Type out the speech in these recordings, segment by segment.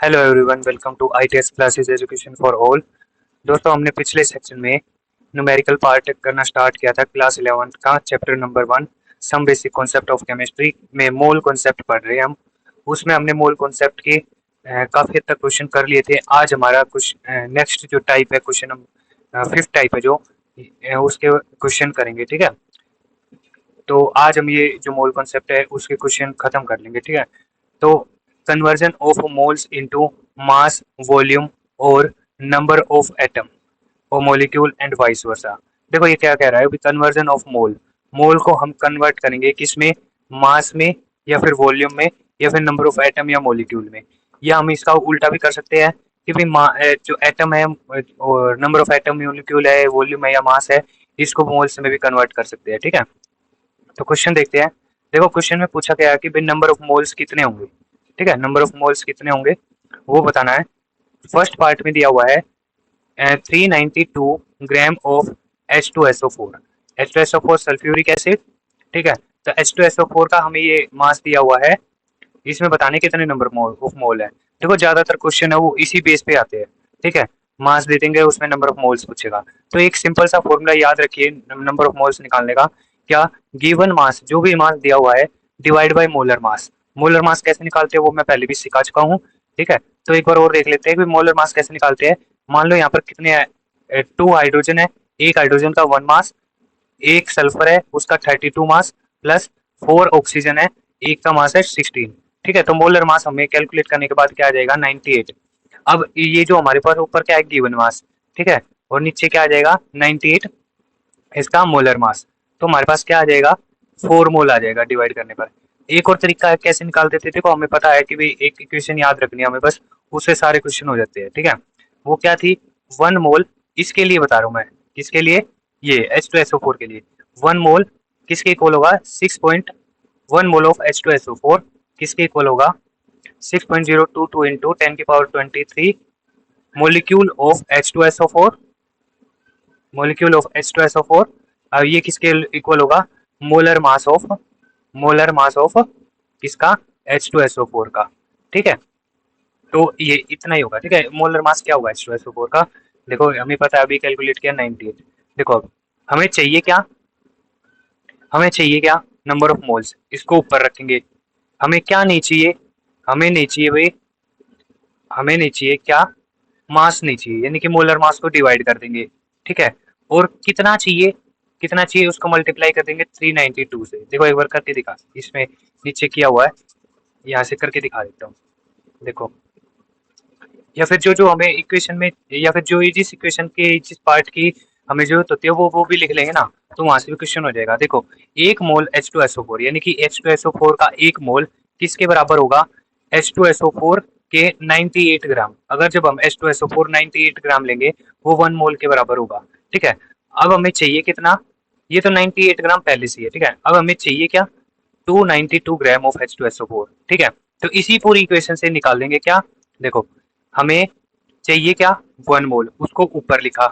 Hello everyone, welcome to ITS classes education for all. दोस्तों, हमने पिछले सेक्शन में न्यूमेरिकल पार्ट करना स्टार्ट किया था क्लास 11 का chapter number 1 some basic concept of chemistry में मोल कॉन्सेप्ट पढ़ रहे हैं हम। उसमें हमने मोल कॉन्सेप्ट के काफ़ी हद तक क्वेश्चन कर लिए थे। आज हमारा कुछ नेक्स्ट जो टाइप है क्वेश्चन, हम फिफ्थ टाइप है जो उसके क्वेश्चन करेंगे। ठीक है, तो आज हम ये जो मोल कॉन्सेप्ट है उसके क्वेश्चन खत्म कर लेंगे। ठीक है, तो conversion of moles into mass, volume और नंबर ऑफ एटम और मॉलिक्यूल एंड वाइस वर्सा। देखो ये क्या कह रहा है, अभी कन्वर्जन ऑफ मोल, मोल को हम कन्वर्ट करेंगे किसमें, मास में या फिर वॉल्यूम में या फिर नंबर ऑफ एटम या मॉलिक्यूल में। या हम इसका उल्टा भी कर सकते हैं कि भाई जो एटम है और नंबर ऑफ एटम मॉलिक्यूल है, वॉल्यूम है या मास है, इसको मोल्स में भी कन्वर्ट कर सकते हैं। ठीक है, तो क्वेश्चन देखते हैं। देखो क्वेश्चन में पूछा गया है कि भाई नंबर ऑफ मोल्स कितने होंगे। ठीक है, नंबर ऑफ मोल्स कितने होंगे वो बताना है। फर्स्ट पार्ट में दिया हुआ है 392 gram of H2SO4। H2SO4 sulphuric acid. ठीक है, तो H2SO4 का हमें ये मास दिया हुआ है, इसमें बताने कितने नंबर ऑफ मोल है। देखो ज्यादातर क्वेश्चन है वो इसी बेस पे आते हैं। ठीक है, मास दे देंगे उसमें नंबर ऑफ मोल्स पूछेगा, तो एक सिंपल सा फॉर्मूला याद रखिए नंबर ऑफ मोल्स निकालने का। क्या, गिवन मास, जो भी मास दिया हुआ है divide by molar mass. Molar mass कैसे निकालते हैं वो मैं पहले भी सिखा चुका हूँ। ठीक है, तो एक बार और देख लेते हैं कि मोलर मास कैसे निकालते हैं। मान लो यहाँ पर कितने है, 2 हाइड्रोजन है, एक हाइड्रोजन का 1 मास, एक सल्फर है उसका 32 मास, प्लस 4 ऑक्सीजन है, एक का मास है 16। ठीक है, तो मोलर मास हमें कैलकुलेट करने के बाद क्या आ जाएगा, 98। अब ये जो हमारे पास ऊपर क्या है, गिवन मास। ठीक है, और नीचे क्या आ जाएगा, 98 इसका मोलर मास। तो हमारे पास क्या आ जाएगा, 4 मोल आ जाएगा डिवाइड करने पर। एक और तरीका है कैसे निकालते थे, देखो हमें पता है कि भाई एक इक्वेशन याद रखनी है हमें बस, उससे सारे क्वेश्चन हो जाते हैं। ठीक है, वो क्या थी, 1 मोल, इसके लिए बता रहा हूँ मैं, किसके लिए, ये H2SO4 के लिए। 1 मोल किसके इक्वल होगा, 6.1 मोल ऑफ H2SO4 किसके इक्वल होगा, 6.022 into 10⁻23 molecule of H2SO4, molecule of H2SO4। अब ये किसके इक्वल होगा, molar mass of, molar mass of किसका, H2SO4 का। ठीक है, तो ये इतना ही होगा। ठीक है, मोलर मास क्या होगा H2SO4 का, देखो हमें पता है अभी कैलकुलेट किया 98। देखो अब हमें चाहिए क्या, हमें चाहिए क्या, नंबर ऑफ मोल्स, इसको ऊपर रखेंगे। हमें क्या नहीं चाहिए, हमें नहीं चाहिए भाई, हमें नहीं चाहिए क्या, मास नहीं चाहिए, यानी कि मोलर मास को डिवाइड कर देंगे। ठीक है, और कितना चाहिए, कितना चाहिए उसको मल्टीप्लाई कर देंगे 392 से। देखो एक बार करके दिखा, इसमें नीचे किया हुआ है, यहाँ से करके दिखा देता हूँ। देखो, या फिर जो जो हमें इक्वेशन में, या फिर जो जिस इक्वेशन के जिस पार्ट की हमें जरूरत होती है वो भी लिख लेंगे ना, तो वहां से भी क्वेश्चन हो जाएगा। देखो, 1 मोल H2SO4 यानी कि H2SO4 का 1 मोल किसके बराबर होगा, H2SO4 के 98 ग्राम। अगर जब हम H2SO4 98 ग्राम लेंगे, वो 1 मोल के बराबर होगा। ठीक है, अब हमें चाहिए कितना, ये तो 98 ग्राम पहले से है। ठीक है, अब हमें चाहिए क्या, 292 ग्राम ऑफ H2SO4। ठीक है, तो इसी पूरी इक्वेशन से निकाल देंगे क्या, देखो हमें चाहिए क्या, 1 मोल, उसको ऊपर लिखा।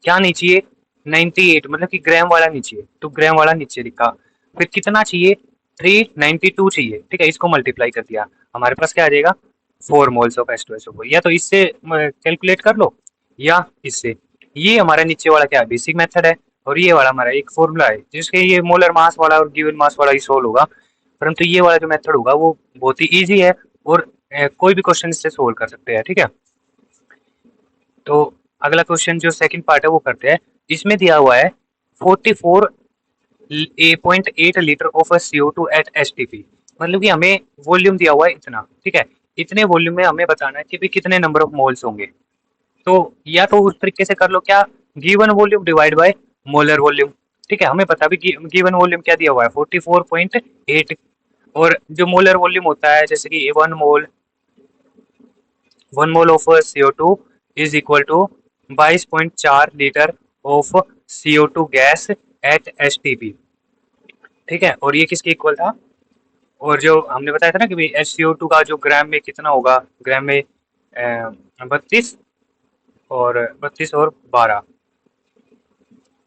क्या नहीं चाहिए, 98, मतलब कि ग्राम वाला नहीं चाहिए, तो ग्राम वाला नीचे लिखा। फिर कितना चाहिए, 392 चाहिए। ठीक है, इसको मल्टीप्लाई कर दिया, हमारे पास क्या आ जाएगा, 4 मोल्स ऑफ H2SO4। या तो इससे कैलकुलेट कर लो या इससे। ये हमारा नीचे वाला क्या है, बेसिक मेथड है, और ये वाला हमारा एक फॉर्मूला है जिसके ये मोलर मास वाला और गिवन मास वाला ही सोल्व होगा। परंतु ये वाला जो मेथड होगा वो बहुत ही ईजी है, और कोई भी क्वेश्चन इससे सोल्व कर सकते हैं। ठीक है, तो अगला क्वेश्चन जो सेकंड पार्ट है वो करते हैं। इसमें दिया हुआ है 44.8 litre of CO2 eight STP। मतलब कि हमें वॉल्यूम दिया हुआ है इतना। ठीक है, इतने वॉल्यूम में हमें बताना है कि भी कितने नंबर ऑफ मोल्स होंगे। तो या तो उस तरीके से कर लो, क्या, given volume divide by molar volume. ठीक है, हमें पता भी गिवन वॉल्यूम क्या दिया हुआ है, 44.8। और जो मोलर वॉल्यूम होता है, जैसे कि 1 mole of CO2 is equal to 22.4 litre of CO2 gas at STP। ठीक है, और ये किसके इक्वल था, और जो हमने बताया था ना कि भाई SCO2 का जो ग्राम में कितना होगा, ग्राम में 32 और 12।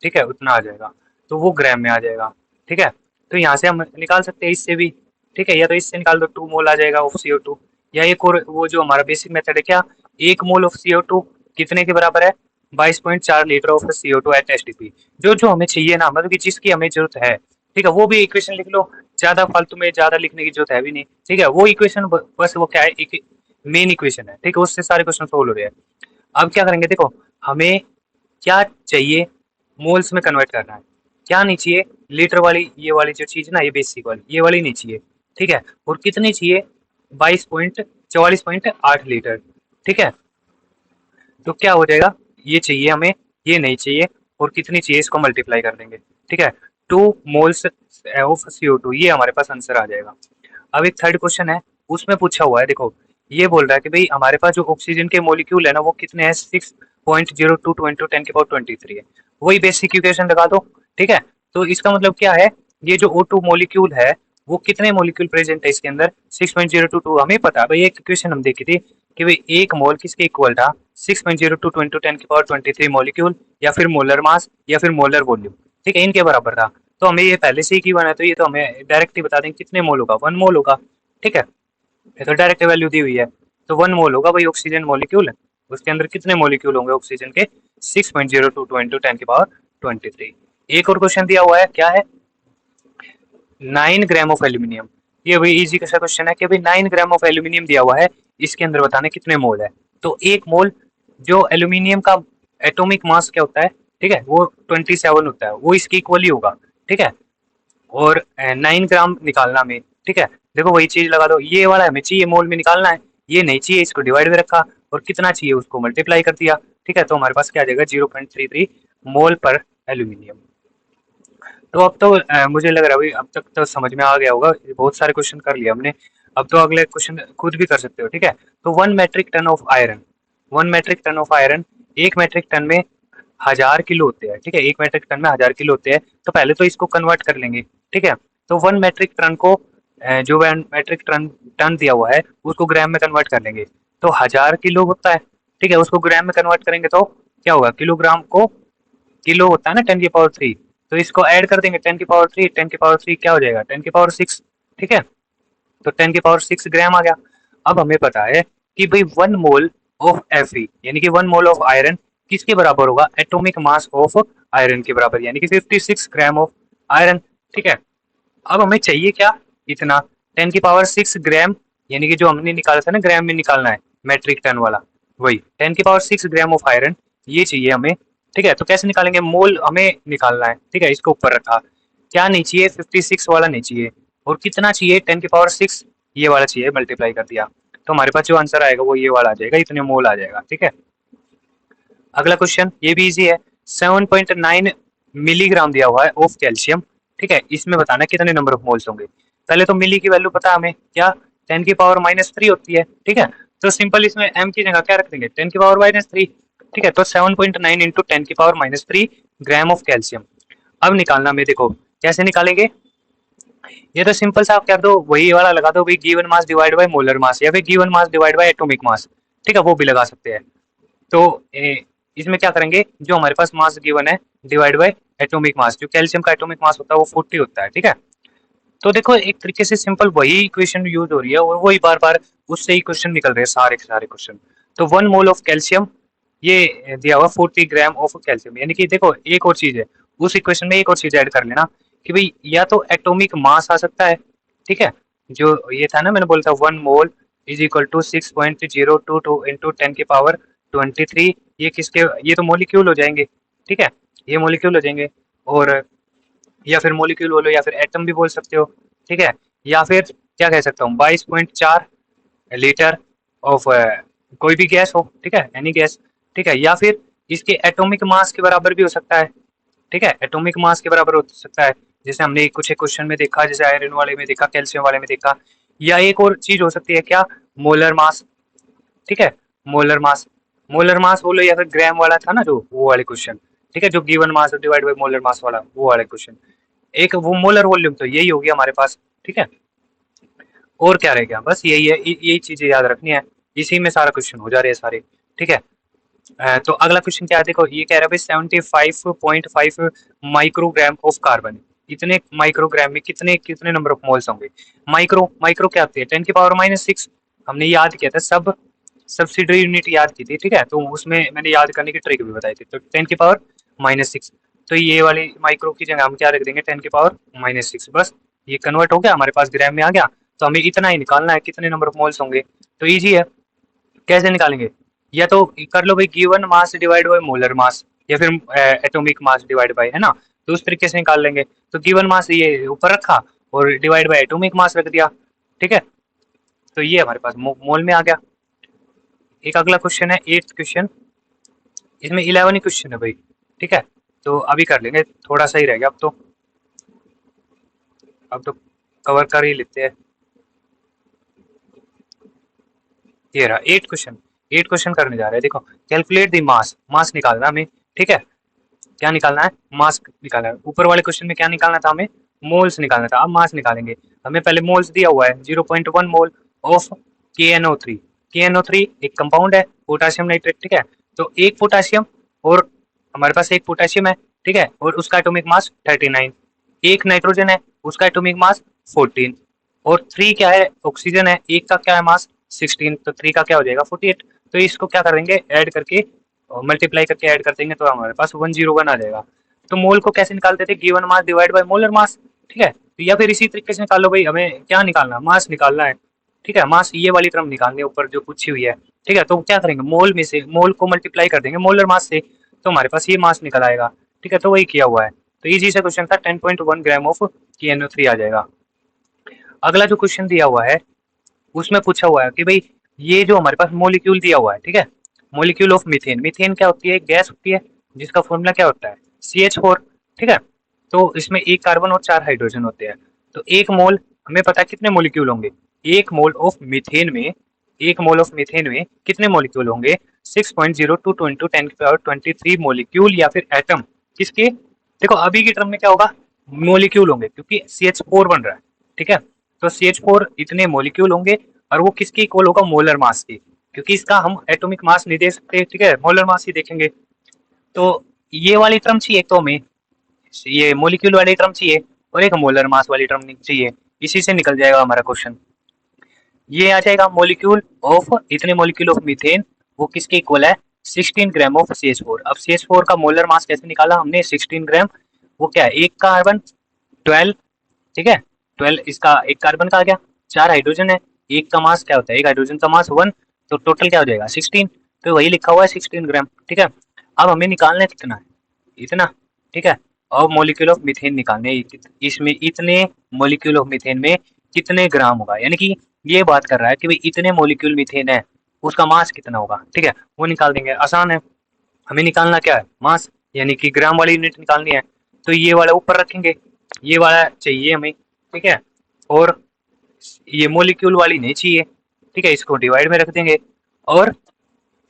ठीक है, उतना आ जाएगा, तो वो ग्राम में आ जाएगा। ठीक है, तो यहाँ से हम निकाल सकते हैं इससे भी। ठीक है, या तो इससे निकाल दो, 2 मोल आ जाएगा ऑफ CO2, या एक और वो जो हमारा बेसिक मेथड है क्या, 1 मोल ऑफ CO2 कितने के बराबर है, 22.4 litre of CO2 eight STP। जो जो हमें चाहिए ना, मतलब कि जिसकी हमें जरूरत है, ठीक है, वो भी इक्वेशन लिख लो, ज्यादा फालतू में ज्यादा लिखने की जरूरत है भी नहीं, ठीक है। वो इक्वेशन बस वो क्या है, एक मेन इक्वेशन है, ठीक है, उससे सारे क्वेश्चन सोल्व हो रहे हैं। अब क्या करेंगे, देखो हमें क्या चाहिए, मोल्स में कन्वर्ट करना है, क्या नहीं चाहिए, लीटर वाली ये वाली जो चीज ना, ये बेसिक वाली ये वाली नहीं चाहिए, ठीक है। और कितनी चाहिए, 22.44.8 लीटर, ठीक है। तो क्या हो जाएगा, ये चाहिए हमें, ये नहीं चाहिए, और कितनी चाहिए इसको मल्टीप्लाई कर देंगे, ठीक है। 2 मोल्स ऑफ CO2, ये हमारे पास आंसर आ जाएगा। अब एक थर्ड क्वेश्चन है, उसमें पूछा हुआ है, देखो ये बोल रहा है कि भाई हमारे पास जो ऑक्सीजन के मॉलिक्यूल है ना, वो कितने हैं, 6.02 इंटू 10⁻23 है। वही बेसिक इक्वेशन लगा दो, ठीक है। तो इसका मतलब क्या है, ये जो O2 मॉलिक्यूल है, वो कितने मॉलिक्यूल प्रेजेंट है इसके अंदर, 6.022। हमें पता है भाई, एक इक्वेशन हम देखी थी कि भाई एक मोल किसके इक्वल था, 6.022 इंटू 10⁻23 मॉलिक्यूल, या फिर मोलर मास, या फिर मोलर वॉल्यूम, ठीक है, इनके बराबर था। तो हमें ये पहले से ही की बना है, तो ये तो हमें डायरेक्ट ही बता दें कितने मोल होगा, 1 मोल होगा, ठीक है। ये तो डायरेक्ट वैल्यू दी हुई है, तो 1 मोल होगा भाई ऑक्सीजन मॉलिक्यूल, उसके अंदर कितने मॉलिक्यूल होंगे ऑक्सीजन के, 6.022 इंटू 10⁻23। एक और क्वेश्चन दिया हुआ है, क्या है, 9 ग्राम ऑफ एल्यूमिनियम। ये भाई इजी सा क्वेश्चन है कि भाई 9 ग्राम ऑफ एल्यूमिनियम दिया हुआ है, इसके अंदर बताने कितने मोल है। तो 1 मोल जो एल्यूमिनियम का एटॉमिक मास क्या होता है, ठीक है, वो 27 होता है, वो इसकी इक्वल ही होगा, ठीक है। और 9 ग्राम निकालना में, ठीक है, देखो वही चीज लगा दो, ये वाला हमें चाहिए मोल में निकालना है, ये नहीं चाहिए, इसको डिवाइड में रखा, और कितना चाहिए उसको मल्टीप्लाई कर दिया, ठीक है। तो हमारे पास क्या आ जाएगा, 0.33 मोल पर एल्यूमिनियम। तो अब तो मुझे लग रहा है भाई अब तक तो समझ में आ गया होगा, बहुत सारे क्वेश्चन कर लिया हमने। अब तो अगले क्वेश्चन खुद भी कर सकते हो, ठीक है। तो 1 metric ton of iron, 1 metric ton of iron, 1 metric ton में 1000 किलो होते हैं, ठीक है, 1 मेट्रिक टन में 1000 किलो होते हैं। तो पहले तो इसको कन्वर्ट कर लेंगे, ठीक है। तो 1 मेट्रिक टन को जो 1 मेट्रिक टन टन दिया हुआ है, उसको ग्राम में कन्वर्ट कर लेंगे। तो 1000 किलो होता है, ठीक है, उसको ग्राम में कन्वर्ट करेंगे तो क्या होगा, किलोग्राम को, किलो होता है ना 10⁻3, तो इसको ऐड कर देंगे 10⁻3, 10⁻3 क्या हो जाएगा, 10⁻6, ठीक है। तो 10⁻6 ग्राम आ गया। अब हमें पता है कि भाई 1 मोल ऑफ Fe यानी कि 1 मोल ऑफ आयरन किसके बराबर होगा, एटॉमिक मास ऑफ आयरन के बराबर, यानी कि 56 ग्राम ऑफ आयरन, ठीक है। अब हमें चाहिए क्या, इतना 10⁻6 ग्राम, यानी कि जो हमने निकाला था ना ग्राम में निकालना है, मेट्रिक टन वाला, वही 10⁻6 ग्राम ऑफ आयरन, ये चाहिए हमें, ठीक है। तो कैसे निकालेंगे, मोल हमें निकालना है, ठीक है, इसको ऊपर रखा, क्या नहीं चाहिए, 56 वाला नहीं चाहिए, और कितना चाहिए, 10⁻6, ये वाला चाहिए, मल्टीप्लाई कर दिया। तो हमारे पास जो आंसर आएगा वो ये वाला आ जाएगा, इतने मोल आ जाएगा, ठीक है। अगला क्वेश्चन ये भी इजी है, 7.9 मिलीग्राम दिया हुआ है ऑफ कैल्शियम, ठीक है, इसमें बताना कितने नंबर ऑफ मोल्स होंगे। पहले तो मिली की वैल्यू पता है हमें, क्या 10⁻³ होती है, ठीक है। तो सिंपल इसमें m की जगह क्या रख देंगे, 10⁻3, ठीक है। तो 7.9 इंटू 10⁻³ ग्राम ऑफ कैल्शियम। अब निकालना में देखो कैसे निकालेंगे, ये तो सिंपल सा आप कर दो, वही वाला लगा दो भाई, given mass divide by molar mass, या फिर given mass divide by atomic mass, ठीक है, वो भी लगा सकते हैं। तो इसमें क्या करेंगे, जो हमारे पास मास गिवन है डिवाइड बाय एटॉमिक मास, जो कैल्शियम का एटॉमिक मास होता है वो 40 होता है, ठीक है। तो देखो एक तरीके से सिंपल वही इक्वेशन यूज हो रही है, और वही बार बार उससे ही क्वेश्चन निकल रहे हैं, सारे के सारे क्वेश्चन। तो 1 मोल ऑफ कैल्शियम, ये दिया हुआ 40 ग्राम ऑफ कैल्शियम, यानी कि देखो एक और चीज है, उस इक्वेशन में एक और चीज ऐड कर लेना कि भाई या तो एटॉमिक मास आ सकता है, ठीक है, जो ये था ना मैंने बोला था 1 mole is equal to 6.022 into 10⁻23, ये किसके, ये तो मोलिक्यूल हो जाएंगे, ठीक है, ये मोलिक्यूल हो जाएंगे। और या फिर मोलिक्यूल बोलो, या फिर एटम भी बोल सकते हो, ठीक है। या फिर क्या कह सकता हूँ, 22.4 लीटर ऑफ कोई भी गैस हो, ठीक है, एनी गैस, ठीक है। या फिर इसके एटॉमिक मास के बराबर भी हो सकता है, ठीक है, एटॉमिक मास के बराबर हो सकता है, जैसे हमने कुछ एक क्वेश्चन में देखा, जैसे आयरन वाले में देखा, कैल्शियम वाले में देखा। या एक और चीज हो सकती है क्या, मोलर मास, ठीक है, मोलर मास, मोलर मास बोलो, या फिर ग्राम वाला था ना जो वो वाले क्वेश्चन, ठीक है, जो given mass divide by molar mass वाला, वो वाले क्वेश्चन। एक वो मोलर वॉल्यूम, तो यही हो गया हमारे पास, ठीक है। और क्या रह गया, बस यही है, यही चीजें याद रखनी है, इसी में सारा क्वेश्चन हो जा रहे हैं सारे, ठीक है। तो अगला क्वेश्चन क्या है, देखो ये कह रहा है भाई 75.5 माइक्रोग्राम ऑफ कार्बन, इतने माइक्रोग्राम में कितने कितने नंबर ऑफ मोल्स होंगे। माइक्रो माइक्रो क्या होती है, 10⁻⁻6, हमने याद किया था सब सब्सिडरी यूनिट याद की थी, ठीक है। तो उसमें मैंने याद करने की ट्रिक भी बताई थी। तो 10⁻⁻6, तो ये वाली माइक्रो की जगह हम क्या रख देंगे, 10⁻⁻6। बस ये कन्वर्ट हो गया, हमारे पास ग्राम में आ गया। तो हमें इतना ही निकालना है, कितने नंबर ऑफ मोल्स होंगे। तो ईजी है, कैसे निकालेंगे, या तो कर लो भाई given mass divide by molar mass, या फिर एटॉमिक मास डिवाइड बाय, है ना। तो उस तरीके से निकाल लेंगे। तो गिवन मास ये ऊपर रखा और डिवाइड बाय एटॉमिक मास रख दिया, ठीक है। तो ये हमारे पास मोल में आ गया। एक अगला क्वेश्चन है 8th क्वेश्चन, इसमें 11 ही क्वेश्चन है भाई, ठीक है। तो अभी कर लेंगे, थोड़ा सा ही रह गया अब तो कवर कर ही लेते हैं। ये रहा 8 क्वेश्चन करने जा रहे हैं। देखो, कैलकुलेट द मास, मास निकालना हमें, ठीक है। क्या निकालना है, मास निकालना है। ऊपर वाले क्वेश्चन में क्या निकालना था हमें, मोल्स निकालना था। अब मास निकालेंगे। हमें पहले मोल्स दिया हुआ है 0.1 मोल ऑफ KNO3। KNO3 एक कंपाउंड है, पोटासियम नाइट्रेट, ठीक है। तो एक पोटासियम और हमारे पास एक पोटासियम है, ठीक है, और उसका एटॉमिक मास 39। एक नाइट्रोजन है, उसका एटॉमिक मास 14, और 3 क्या है, ऑक्सीजन है, एक का क्या है मास 16, तो 3 का क्या हो जाएगा 48। तो इसको क्या करेंगे, ऐड करके मल्टीप्लाई करके ऐड कर देंगे, तो हमारे पास 101 आ जाएगा। तो मोल को कैसे निकालते थे, given mass divide by molar mass, ठीक है। या फिर इसी तरीके से निकालो भाई, हमें क्या निकालना, मास निकालना है, ठीक है। मास ये वाली टर्म निकालनी है ऊपर जो पूछी हुई है, ठीक है। तो क्या करेंगे, मोल में से मोल को मल्टीप्लाई कर देंगे मोलर मास से, तो हमारे पास ये मास निकल आएगा, ठीक है। तो वही किया हुआ है। तो इजी सा क्वेश्चन था, 10.1 ग्राम ऑफ KNO3 आ जाएगा। अगला जो क्वेश्चन दिया हुआ है उसमें पूछा हुआ है कि भाई ये जो हमारे पास मोलिक्यूल दिया हुआ है, ठीक है, मोलिक्यूल ऑफ मीथेन। मीथेन क्या होती है, गैस होती है जिसका फॉर्मूला क्या होता है CH4, ठीक है। तो इसमें एक कार्बन और 4 हाइड्रोजन होते हैं। तो एक मोल, हमें पता है कितने मोलिक्यूल होंगे, एक मोल ऑफ मीथेन में, एक मोल ऑफ मीथेन में कितने मोलिक्यूल होंगे, 6.02 इंटू 10⁻23 मोलिक्यूल या फिर एटम। किसके, देखो अभी की टर्म में क्या होगा, मोलिक्यूल होंगे क्योंकि CH4 बन रहा है, ठीक है। तो CH4 इतने मोलिक्यूल होंगे, और वो किसकी इक्वल होगा, मोलर मास की, क्योंकि इसका हम एटॉमिक मास नहीं दे सकते, ठीक है, मोलर मास ही देखेंगे। तो ये वाली टर्म चाहिए एक, तो हमें ये मोलिक्यूल वाली टर्म चाहिए, और एक मोलर मास वाली टर्म चाहिए। इसी से निकल जाएगा हमारा क्वेश्चन। ये आ जाएगा मोलिक्यूल ऑफ, इतने मोलिक्यूल ऑफ मीथेन, वो किसके इक्वल है, 16 ग्राम ऑफ CH4। अब CH4 का मोलर मास कैसे निकाला हमने, 16 ग्राम, वो क्या है, एक कार्बन 12, ठीक है, 12 इसका एक कार्बन का आ गया, 4 हाइड्रोजन है, एक का मास क्या होता है, एक हाइड्रोजन का मास 1, तो टोटल क्या हो जाएगा 16। तो वही लिखा हुआ है 16 ग्राम, ठीक है। अब हमें निकालना है कितना है, इतना, ठीक है। और मॉलिक्यूल ऑफ मीथेन निकालने, इसमें इतने मॉलिक्यूल ऑफ मीथेन में कितने ग्राम होगा, यानी कि ये बात कर रहा है कि भाई इतने मॉलिक्यूल मीथेन है, उसका मास कितना होगा, ठीक है। वो निकाल देंगे, आसान है। हमें निकालना क्या है, मास, यानी कि ग्राम वाली यूनिट निकालनी है। तो ये वाला ऊपर रखेंगे, ये वाला चाहिए हमें, ठीक है, और ये मोलिक्यूल वाली नहीं चाहिए, ठीक है, इसको डिवाइड में रख देंगे। और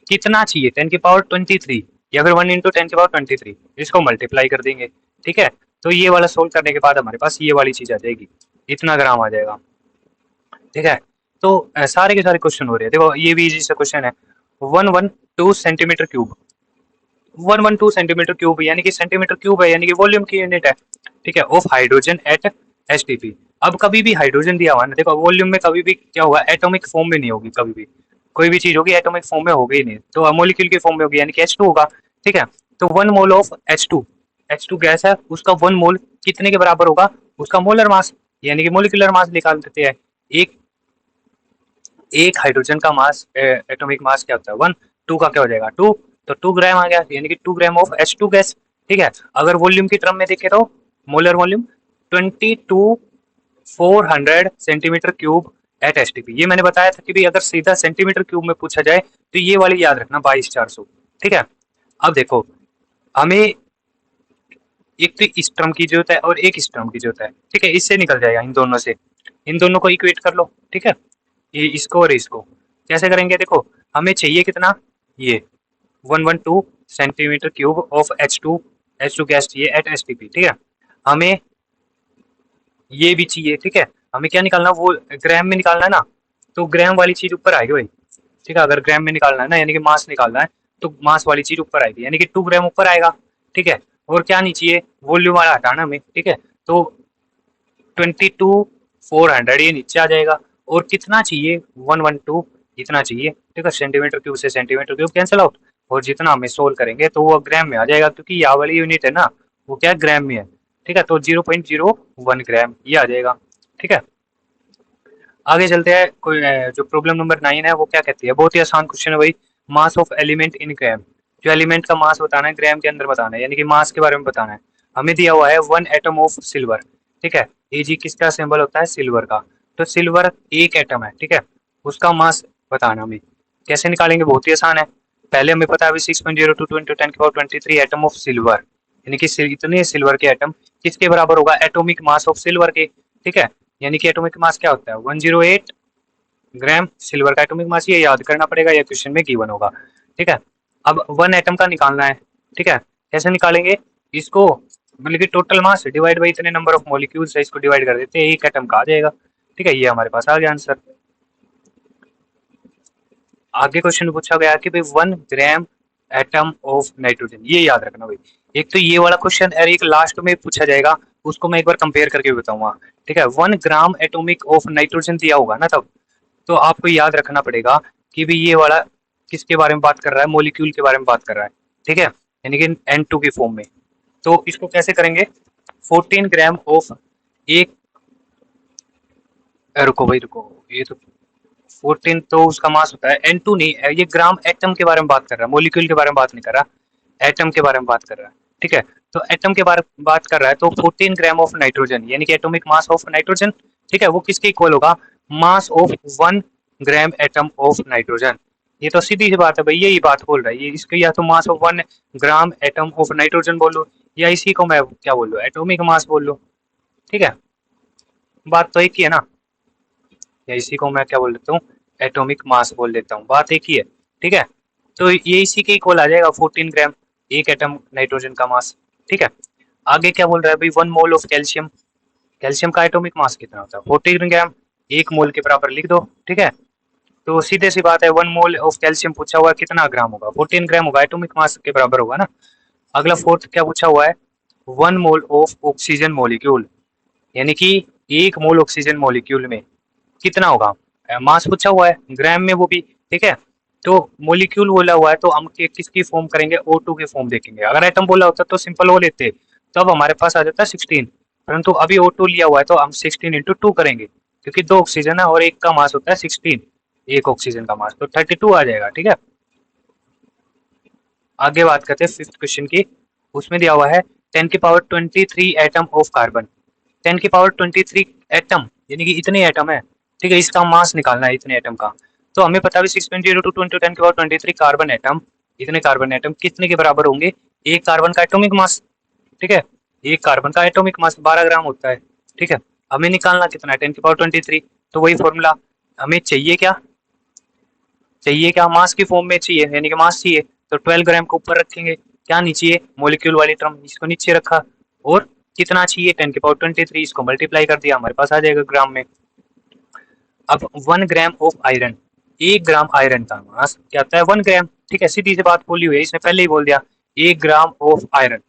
कितना चाहिए, 10⁻23, या फिर 1 × 10⁻23, इसको मल्टीप्लाई कर देंगे, ठीक है। तो ये वाला सोल्व करने के बाद हमारे पास ये वाली चीज आ जाएगी, इतना ग्राम आ जाएगा, ठीक है। तो सारे के सारे क्वेश्चन हो रहे हैं, देखो ये भी इजी सा क्वेश्चन है। 112 सेंटीमीटर क्यूब, 112 सेंटीमीटर क्यूब यानी कि सेंटीमीटर क्यूब है, यानी कि वॉल्यूम की यूनिट है, ठीक है, ऑफ हाइड्रोजन एट HTP। अब कभी भी हाइड्रोजन दिया हुआ है ना, देखो वॉल्यूम में कभी भी क्या होगा, एटॉमिक फॉर्म में नहीं होगी, कभी भी कोई भी चीज होगी एटॉमिक फॉर्म में होगी ही नहीं, तो मॉलिक्यूल की फॉर्म में होगी, यानी कि H2 होगा, ठीक है। तो 1 मोल ऑफ H2 गैस है, उसका 1 मोल कितने के बराबर होगा, उसका मोलर मास, यानी कि मोलिकुलर मास निकाल देते हैं। एक एक हाइड्रोजन का मास, एटॉमिक मास क्या होता है 1, 2 का क्या हो जाएगा 2, तो 2 ग्राम आ गया, यानी कि 2 ग्राम ऑफ H2 गैस, ठीक है। अगर वॉल्यूम की टर्म में देखे तो molar volume 22,400 centimetre cube at HTP। ये मैंने बताया था कि भी अगर सीधा सेंटीमीटर क्यूब में पूछा जाए तो ये वाली याद रखना 22,400, ठीक है। अब देखो हमें एक तो इस टर्म की जरूरत है और एक इस टर्म की जरूरत है, ठीक है, इससे निकल जाएगा इन दोनों से, इन दोनों को इक्वेट कर लो, ठीक है। ये इसको और इसको कैसे करेंगे, देखो हमें चाहिए कितना, ये 112 centimetre cube of H2 gas चाहिए एट HTP, ठीक है। हमें ये भी चाहिए, ठीक है। हमें क्या निकालना, वो ग्राम में निकालना है ना, तो ग्राम वाली चीज ऊपर आएगी भाई, ठीक है। अगर ग्राम में निकालना है ना, यानी कि मास निकालना है, तो मास वाली चीज ऊपर आएगी, यानी कि 2 ग्राम ऊपर आएगा, ठीक है। और क्या नहीं चाहिए, वॉल्यूम वाला हटाना हमें, ठीक है। तो 22,400 ये नीचे आ जाएगा, और कितना चाहिए 112 इतना चाहिए, ठीक है। सेंटीमीटर क्यूब से सेंटीमीटर क्यूब कैंसिल आउट, और जितना हमें सोल्व करेंगे तो वो ग्राम में आ जाएगा, क्योंकि यहाँ वाली यूनिट है ना वो क्या ग्राम में है, ठीक है। तो 0.01 ग्राम ये आ जाएगा, ठीक है। आगे चलते हैं, कोई जो प्रॉब्लम नंबर 9 है वो क्या कहती है, बहुत ही आसान क्वेश्चन है भाई। मास ऑफ एलिमेंट इन ग्राम, जो एलिमेंट का मास बताना है ग्राम के अंदर बताना है, यानी कि मास के बारे में बताना है। हमें दिया हुआ है 1 एटम ऑफ सिल्वर, ठीक है। Ag किसका सिंबल होता है, सिल्वर का। तो सिल्वर एक एटम है, ठीक है, उसका मास बताना हमें। कैसे निकालेंगे, बहुत ही आसान है। पहले हमें पता है 6.02 इंटू 10⁻23 एटम ऑफ सिल्वर, यानी कि इतने सिल्वर के एटम किसके बराबर होगा, एटॉमिक मास ऑफ सिल्वर के, ठीक है। यानी कि एटॉमिक मास क्या होता है 108 ग्राम, सिल्वर का एटॉमिक मास, ये याद करना पड़ेगा, ये क्वेश्चन में गिवन होगा, ठीक है। अब 1 एटम का निकालना है, ठीक है। कैसे निकालेंगे इसको, मतलब कि टोटल मास डिवाइड बाई इतने नंबर ऑफ मॉलिक्यूल्स है, इसको डिवाइड कर देते हैं, एक एटम का आ जाएगा, ठीक है। ये हमारे पास आ गया आंसर। आगे क्वेश्चन पूछा गया कि भाई 1 ग्राम एटम ऑफ नाइट्रोजन, ये याद रखना भाई। एक तो ये वाला क्वेश्चन और एक लास्ट में पूछा जाएगा, उसको मैं एक बार कंपेयर करके बताऊंगा, ठीक है। 1 ग्राम एटॉमिक ऑफ नाइट्रोजन दिया होगा ना तब, तो आपको याद रखना पड़ेगा कि भी ये वाला किसके बारे में बात कर रहा है, मोलिक्यूल के बारे में बात कर रहा है, ठीक है, यानी कि N2 की फॉर्म में। तो इसको कैसे करेंगे, 14 ग्राम ऑफ एक, रुको भाई रुको, ये तो 14 तो उसका मास होता है, N2 नहीं, ये ग्राम एटम के बारे में बात कर रहा है, मोलिक्यूल के बारे में बात नहीं कर रहा, एटम के बारे में बात कर रहा है, ठीक है। तो एटम के बारे में बात कर रहा है, तो 14 ग्राम ऑफ नाइट्रोजन यानी कि एटॉमिक मास ऑफ नाइट्रोजन, ठीक है, वो किसके इक्वल होगा, mass of 1 gram atom of nitrogen. ये तो सीधी सी बात है भाई, यही बात बोल रहा है ये, इसको या तो mass of 1 gram atom of nitrogen बोलो, या इसी को मैं क्या बोल लो, एटॉमिक मास बोल लो, ठीक है। बात तो एक ही है ना, या इसी को मैं क्या बोल देता हूँ, एटॉमिक मास बोल देता हूँ, बात एक ही है, ठीक है। तो ये इसी के इक्वल आ जाएगा 14 ग्राम एक एटम नाइट्रोजन का मास, ठीक है। आगे क्या बोल रहा है भाई, 1 मोल ऑफ कैल्शियम, कैल्शियम का एटॉमिक मास कितना होता है 14 ग्राम, 1 मोल के बराबर लिख दो, ठीक है। तो सीधे सी बात है, 1 मोल ऑफ कैल्शियम पूछा हुआ है, कितना ग्राम होगा, 14 ग्राम होगा, एटॉमिक मास के बराबर होगा ना। अगला फोर्थ क्या पूछा हुआ है, 1 मोल ऑफ ऑक्सीजन मोलिक्यूल, यानी कि 1 मोल ऑक्सीजन मोलिक्यूल में कितना होगा, मास पूछा हुआ है ग्राम में वो भी, ठीक है। तो मोलिक्यूल बोला हुआ है तो हम किसकी फॉर्म करेंगे, O2 की फॉर्म देखेंगे। अगर एटम बोला होता तो सिंपल वो लेते, तब हमारे पास आ जाता 16, परंतु अभी O2 लिया हुआ है तो हम 16 इंटू 2 करेंगे, क्योंकि 2 ऑक्सीजन है और एक का मास होता है 16, एक ऑक्सीजन का मास तो 32 आ जाएगा, ठीक है। आगे बात करते हैं फिफ्थ क्वेश्चन की, उसमें दिया हुआ है 10⁻23 एटम ऑफ कार्बन, 10⁻23 एटम यानी कि इतने एटम है, ठीक है, इसका मास निकालना है इतने एटम का। तो हमें पता है 6.02 इंटू 10⁻23 कार्बन एटम, इतने कार्बन एटम कितने के बराबर होंगे, एक कार्बन का एटॉमिक मास, ठीक है। एक कार्बन का एटॉमिक मास 12 ग्राम होता है, ठीक है। हमें निकालना कितना है 10⁻23, तो वही फॉर्मूला, हमें चाहिए क्या, चाहिए क्या, मास की फॉर्म में चाहिए, यानी कि मास चाहिए, तो 12 ग्राम को ऊपर रखेंगे, क्या नीचे है मोलिक्यूल वाली टर्म, इसको नीचे रखा, और कितना चाहिए 10⁻23, इसको मल्टीप्लाई कर दिया, हमारे पास आ जाएगा ग्राम में। अब 1 gram of iron, 1 gram iron का मास क्या होता है 1 ग्राम, ठीक है, सीधी सी बात बोली हुई है, इसने पहले ही बोल दिया 1 ग्राम ऑफ आयरन,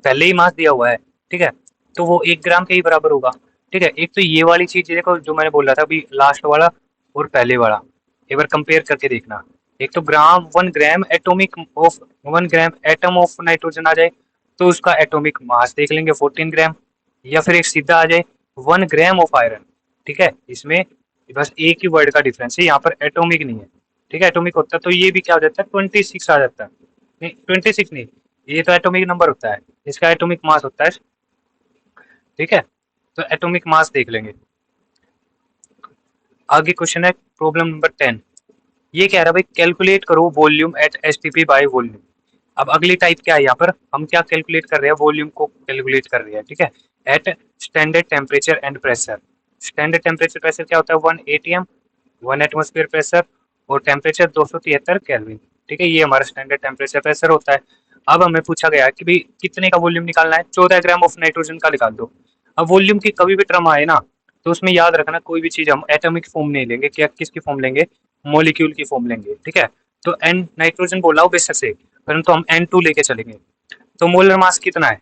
पहले ही मास दिया हुआ है, ठीक है। तो वो 1 ग्राम के ही बराबर होगा, ठीक है। एक तो ये वाली चीज देखो जो मैंने बोला था अभी, लास्ट वाला और पहले वाला, एक बार कंपेयर करके देखना। एक तो gram 1 gram atomic of 1 gram atom of nitrogen आ जाए, तो उसका एटॉमिक मास देख लेंगे 14 ग्राम, या फिर एक सीधा आ जाए 1 ग्राम ऑफ आयरन, ठीक है। इसमें बस एक ही वर्ड का डिफरेंस है, यहाँ पर एटॉमिक नहीं है, ठीक है। एटॉमिक होता है तो ये भी क्या हो जाता है 26 आ जाता है, नहीं 26 नहीं, ये तो एटॉमिक नंबर होता है, इसका एटॉमिक मास होता है, ठीक है। तो एटॉमिक मास देख लेंगे। आगे क्वेश्चन है प्रॉब्लम नंबर 10, ये कह रहा है भाई कैलकुलेट करो volume at STP by volume. अब अगली टाइप क्या है, यहाँ पर हम क्या कैलकुलेट कर रहे हैं, वॉल्यूम को कैलकुलेट कर रहे हैं, ठीक है। At standard temperature and pressure, standard temperature pressure क्या होता है 1 एटीएम, 1 एटमोस्फेयर प्रेशर, और टेम्परेचर 273 केल्विन, ठीक है, ये हमारा स्टैंडर्ड टेम्परेचर प्रेशर होता है। अब हमें पूछा गया है कि भाई कितने का वॉल्यूम निकालना है, 14 ग्राम ऑफ नाइट्रोजन का निकाल दो। अब वॉल्यूम की कभी भी टर्म आए ना, तो उसमें याद रखना कोई भी चीज हम एटॉमिक फॉर्म नहीं लेंगे, क्या किसकी फॉर्म लेंगे, मॉलिक्यूल की फॉर्म लेंगे, ठीक है। तो एन नाइट्रोजन बोला हो बेशक से, परंतु हम N2 लेके चलेंगे। तो मोलर मास कितना है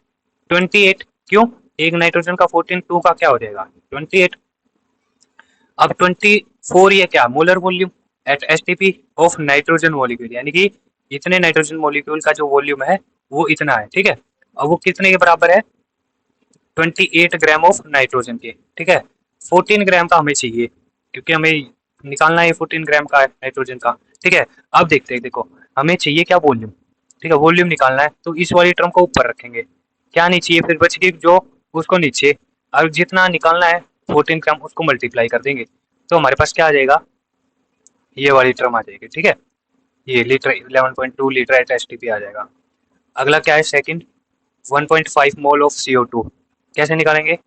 28, क्यों, एक नाइट्रोजन का 14, 2 का क्या हो जाएगा 28। अब 24 ये क्या molar volume at STP of nitrogen molecule, यानी कि इतने नाइट्रोजन मॉलिक्यूल का जो वॉल्यूम है वो इतना है, ठीक है। अब वो कितने के बराबर है, 28 ग्राम ऑफ नाइट्रोजन के, ठीक है। 14 ग्राम का हमें चाहिए क्योंकि हमें निकालना है 14 ग्राम का नाइट्रोजन का, ठीक है। अब देखते हैं, देखो हमें चाहिए क्या, वॉल्यूम, ठीक है, वॉल्यूम निकालना है तो इस वाली टर्म को ऊपर रखेंगे, क्या नहीं चाहिए फिर बच गई जो, उसको नीचे, और जितना निकालना है 14 ग्राम उसको मल्टीप्लाई कर देंगे तो हमारे पास क्या आ जाएगा, ये वाली टर्म आ जाएगी, ठीक है। ये लीटर 11.2 लीटर एट एसटीपी आ जाएगा। अगला क्या है सेकंड, 1.5 मोल ऑफ CO2, कैसे निकालेंगे,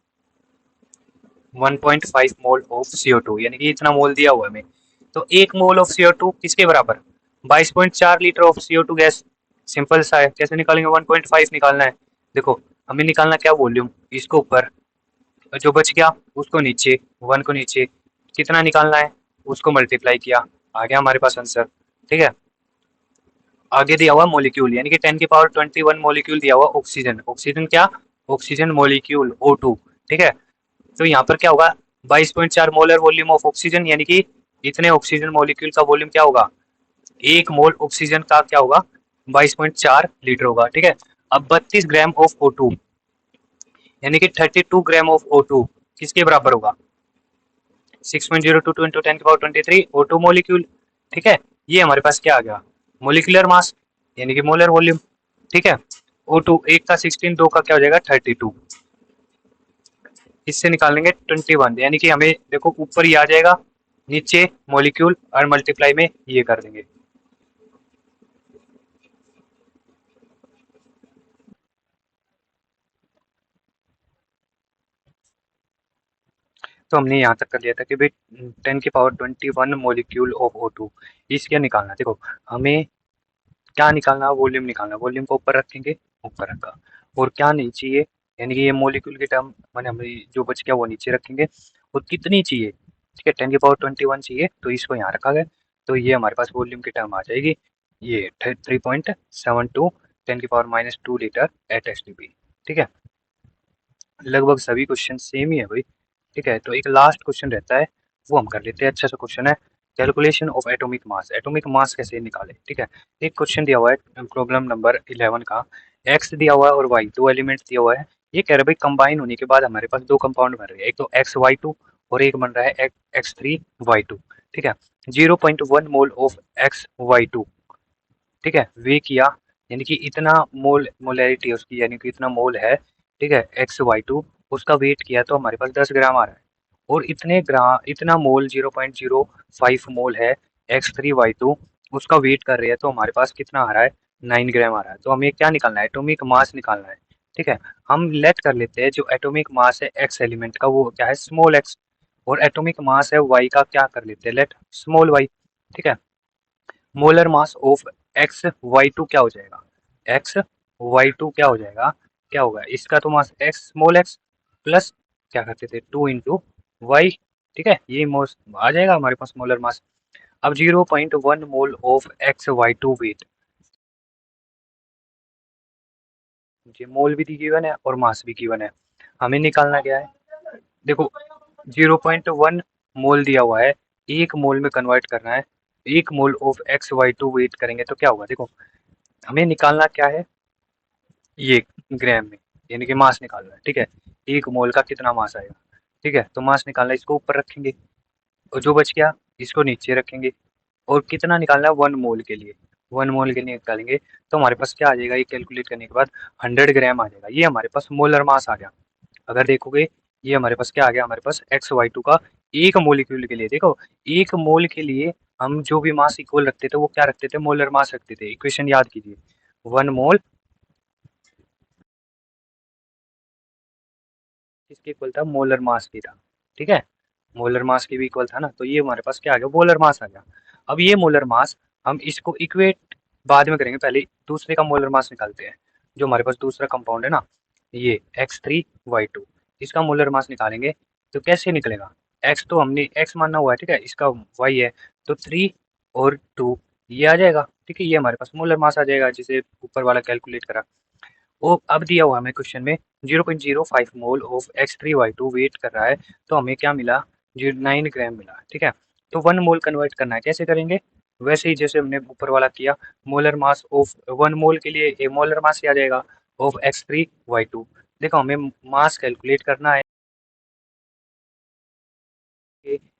1.5 मोल ऑफ CO2 यानी कि इतना मोल दिया हुआ है हमें, तो एक मोल ऑफ CO2 किसके बराबर, 22.4 litre of CO2 gas, simple सा है, कैसे निकालेंगे, 1.5 निकालना है, देखो हमें निकालना क्या वॉल्यूम, इसको ऊपर, जो बच गया उसको नीचे, 1 को नीचे, कितना निकालना है उसको मल्टीप्लाई किया, आ गया हमारे पास आंसर, ठीक है। आगे दिया हुआ मॉलिक्यूल यानी कि 10 की पावर 21 मॉलिक्यूल दिया हुआ ऑक्सीजन, ऑक्सीजन क्या, ऑक्सीजन मॉलिक्यूल O2, ठीक है। तो यहाँ पर क्या होगा, 22.4 मोलर वॉल्यूम ऑफ ऑक्सीजन, यानी कि इतने ऑक्सीजन मॉलिक्यूल का वॉल्यूम क्या होगा, एक मोल ऑक्सीजन का क्या होगा, 22.4 लीटर होगा, ठीक है। अब 32 ग्राम ऑफ O2 यानी कि 32 ग्राम ऑफ O2 किसके बराबर होगा, 6.022 इंटू 10 की पावर 23 O2 मॉलिक्यूल, ठीक है। ये हमारे पास क्या आ गया, मोलिकुलर मास यानी कि मोलर वॉल्यूम, ठीक है। O2 एक का 16, दो का क्या हो जाएगा 32, इससे निकालेंगे 21, यानी कि हमें देखो ऊपर ही आ जाएगा, नीचे मॉलिक्यूल और मल्टीप्लाई में ये कर देंगे। तो हमने यहाँ तक कर लिया था कि भाई 10 की पावर 21 मॉलिक्यूल ऑफ O2, इसके निकालना, देखो हमें क्या निकालना, वॉल्यूम निकालना, वॉल्यूम को ऊपर रखेंगे, ऊपर रखा, और क्या नहीं चाहिए, यानी कि ये मॉलिक्यूल की टर्म मैंने हमें जो बच गया वो नीचे रखेंगे, और कितनी चाहिए, ठीक है, 10 की पावर 21 चाहिए तो इसको यहाँ रखा गया, तो ये हमारे पास वॉल्यूम की टर्म आ जाएगी, ये 3.72 10 की पावर -2 लीटर एट एसटीपी, ठीक है। लगभग सभी क्वेश्चन सेम ही है भाई, ठीक है। तो एक लास्ट क्वेश्चन रहता है वो हम कर लेते हैं, अच्छा सा क्वेश्चन है, calculation of atomic mass, atomic mass कैसे निकाले, ठीक है। एक क्वेश्चन दिया हुआ है प्रॉब्लम नंबर 11 का, एक्स दिया हुआ है और वाई, दो एलिमेंट्स दिया हुआ है, ये कह रहा है भाई कंबाइन होने के बाद हमारे पास दो कंपाउंड बन रहे हैं, एक तो XY2 और एक बन रहा है X3Y2, ठीक है। 0.1 मोल ऑफ XY2, ठीक है, वे किया, यानी कि इतना मोल, मोलैरिटी है उसकी, यानी कि इतना मोल है, ठीक है, XY2, उसका वेट किया तो हमारे पास 10 ग्राम आ रहा है, और इतने ग्राम, इतना मोल 0.05 मोल है X3Y2, उसका वेट कर रहे हैं तो हमारे पास कितना आ रहा है, 9 ग्राम आ रहा है, तो हमें क्या निकालना है, एटॉमिक मास निकालना है, ठीक है। हम लेट कर लेते हैं जो एटॉमिक मास है एक्स एलिमेंट का वो क्या है, स्मॉल एक्स, और एटॉमिक मास है वाई का क्या कर लेते हैं, लेट स्मॉल वाई, ठीक है। मोलर मास ऑफ XY2 क्या हो जाएगा, XY2 क्या हो जाएगा, क्या होगा इसका तो मास एक्स स्मॉल एक्स प्लस क्या करते थे 2 इंटू वाई, ठीक है, ये मोस आ जाएगा हमारे पास मोलर मास। अब 0.1 मोल ऑफ XY2 वेट, ये मोल भी गिवन है और मास भी गिवन है, हमें निकालना क्या है, देखो 0.1 मोल दिया हुआ है, एक मोल में कन्वर्ट करना है, एक मोल ऑफ XY2 वेट करेंगे तो क्या होगा, देखो हमें निकालना क्या है, ये ग्राम में, यानी कि मास निकालना है, ठीक है, एक मोल का कितना मास आएगा, ठीक है, तो मास निकालना है, इसको ऊपर रखेंगे, और जो बच गया इसको नीचे रखेंगे, और कितना निकालना है 1 मोल के लिए, 1 मोल के लिए निकालेंगे तो हमारे पास क्या आ जाएगा, ये कैलकुलेट करने के बाद 100 ग्राम आ जाएगा, ये हमारे पास मोलर मास आ गया। अगर देखोगे ये हमारे पास क्या आ गया, हमारे पास XY2 का एक मोलिक्यूल के लिए, देखो एक मोल के लिए हम जो भी मास इक्वल रखते थे वो क्या रखते थे, मोलर मास रखते थे, इक्वेशन याद कीजिए, 1 मोल किसके इक्वल था, मोलर मास की था, ठीक है, मोलर मास की भी इक्वल था ना, तो ये हमारे पास क्या आ गया, मोलर मास आ गया। अब ये मोलर मास हम इसको इक्वेट बाद में करेंगे, पहले दूसरे का मोलर मास निकालते हैं, जो हमारे पास दूसरा कंपाउंड है ना, ये X3Y2, इसका मोलर मास निकालेंगे तो कैसे निकलेगा, एक्स तो हमने एक्स मानना हुआ है, ठीक है, इसका वाई है, तो 3 और 2 ये आ जाएगा, ठीक है, ये हमारे पास मोलर मास आ जाएगा जिसे ऊपर वाला कैलकुलेट करा। वो अब दिया हुआ हमें क्वेश्चन में 0.05 मोल ऑफ X3Y2 वेट कर रहा है, तो हमें क्या मिला, 9 ग्राम मिला, ठीक है। तो 1 मोल कन्वर्ट करना है, कैसे करेंगे? वैसे ही जैसे हमने ऊपर वाला किया, मोलर मास ऑफ 1 मोल के लिए ए मोलर मास आ जाएगा ऑफ X3Y2। देखो हमें मास कैलकुलेट करना है,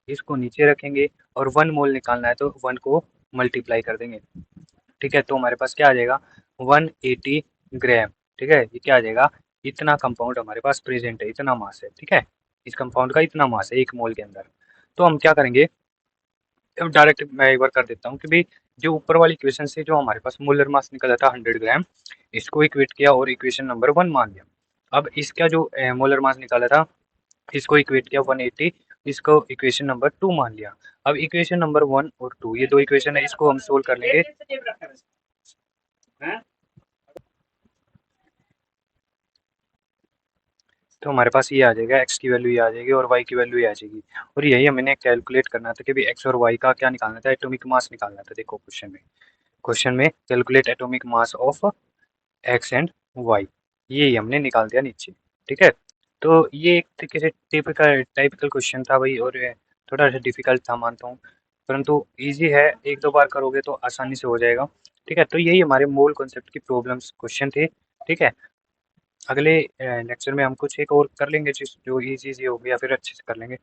इसको नीचे रखेंगे और 1 मोल निकालना है तो 1 को मल्टीप्लाई कर देंगे, ठीक है। तो हमारे पास क्या आ जाएगा 180 ग्राम, ठीक है। ये क्या आ जाएगा, इतना कंपाउंड हमारे पास प्रेजेंट है, इतना मास है, ठीक है। इस कंपाउंड का इतना मास है 1 मोल के अंदर। तो हम क्या करेंगे, अब डायरेक्ट मैं एक बार कर देता हूँ कि भाई जो ऊपर वाली इक्वेशन से जो हमारे पास मोलर मास निकला था 100 ग्राम, इसको इक्वेट किया और इक्वेशन नंबर 1 मान लिया। अब इसका जो मोलर मास निकाला था, इसको इक्वेट किया 180, इसको इक्वेशन नंबर 2 मान लिया। अब इक्वेशन नंबर 1 और 2 ये दो इक्वेशन है, इसको हम सोल्व कर लेंगे। तो हमारे पास ये आ जाएगा, एक्स की वैल्यू ये आ जाएगी और वाई की वैल्यू ये आ जाएगी। और यही हमें कैलकुलेट करना था कि भाई एक्स और वाई का क्या निकालना था, एटॉमिक मास निकालना था। देखो क्वेश्चन में calculate atomic mass of X and Y, ये हमने निकाल दिया नीचे, ठीक है। तो ये एक तरीके से टाइपिकल क्वेश्चन था भाई, और थोड़ा सा डिफिकल्ट था मानता हूँ, परंतु इजी है, एक दो बार करोगे तो आसानी से हो जाएगा, ठीक है। तो यही हमारे मोल कॉन्सेप्ट की प्रॉब्लम्स क्वेश्चन थे, ठीक है। अगले लेक्चर में हम कुछ एक और कर लेंगे, जो इजी हो गया फिर अच्छे से कर लेंगे।